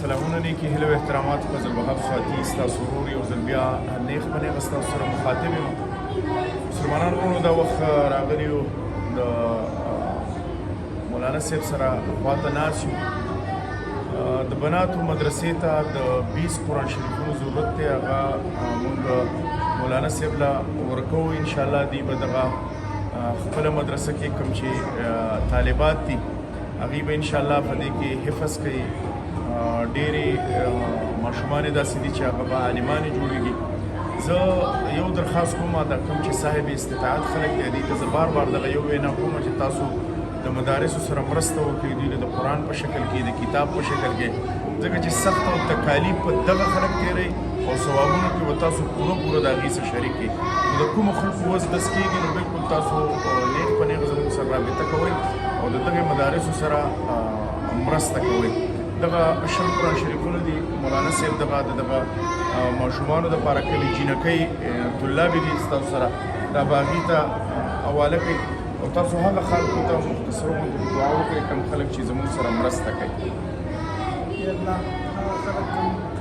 سلامونه نیکی هیله و احترامات فضل وهاب سواتی ستاسو ورور یو ځل بیا نیغ په نیغه ستاسو سره مخاطب یم. مسلمانان وروڼو دا وخت راغلی یو د مولانا صاحب سره خواته ناست یو. د بناتو مدرسې ته د 20 قرآن شریفونو ضرورت دی، هغه مونږ مولانا صاحب له ورکوو. انشاءالله دوی به دغه خپله مدرسه کې کوم چې طالبات دي هغوی به انشاءالله په دې کې حفظ کوي. ډېرې ماشومان داسې دي چې هغه به عالمانې جوړېږي. زه یو درخواست کوم دا کوم چې صاحب استطاعت خلک دي دوی ته زه بار بار دغه یو وینا کوم چې تاسو د مدارسو سره مرسته وکړئ، دوی د قرآن په شکل کې د کتاب په شکل کې، ځکه چې سخت او تکالیف په دغه خلک تېروي او ثوابونو کې به تاسو پوره د هغې سره شریک کړئ. نو د کومو خلکو وس دس کېږي نو بلکل تاسو نیغ په نیغه زموږ سره رابطه کوئ او د دغې مدارسو سره مرسته کوئ. دغه شل قرآن شریفونه دي مولانا صاحب دغه ماشومانو دپاره کلي جینکۍ طلابې دي ستاسو سره دا به هغې ته حواله کوي او تاسو هغه خلکو ته مختصرو غوندې دعا وکړئ کوم خلک چې زموږ سره مرسته کوي. یا الله هغه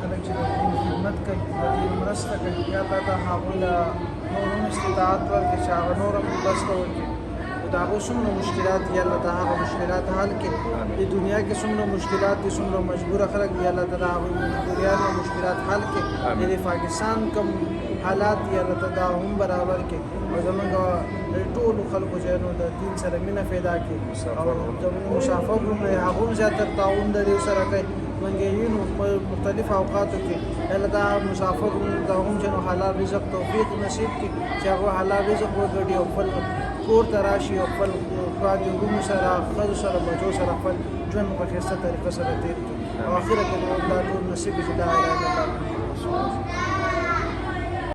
خلک چې د دین خدمت کوي، د دین مرسته کوي، یا الله ته هغوی له نور هم استطاعت ورکړي چې هغه نور هم مرسته وکړي. د هغو څومره مشکلات دي الله ته هغه مشکلات حل کړي. د دنیا کې څومره مشکلات دي، څومره مجبوره خلک دي، الله ته د هغوی مجبوریانو مشکلات حل کړي. د پاکستان کوم حالات دي الله ته دا هم برابر کړي او زموږ ټولو خلکو چې نو د دین سره مینه پیدا کړي او زموږ مسافر وروڼه یې هغه هم زیاتر تعاون د دې سره کوي. موږ یې وینو مختلف اوقاتو کې الله دا مسافر وروڼو ته هم چې نو حلال رزق توفیق نصیب کړي چې هغه حلال رزق وګټي او خپل کور ته راشي او خپل خویندو وروڼو سره ښځو سره بچو سره خپل ژوند په ښایسته طریقه سره تېر کړي او اخره کې دا ټول نصیب چې لا اله الا الله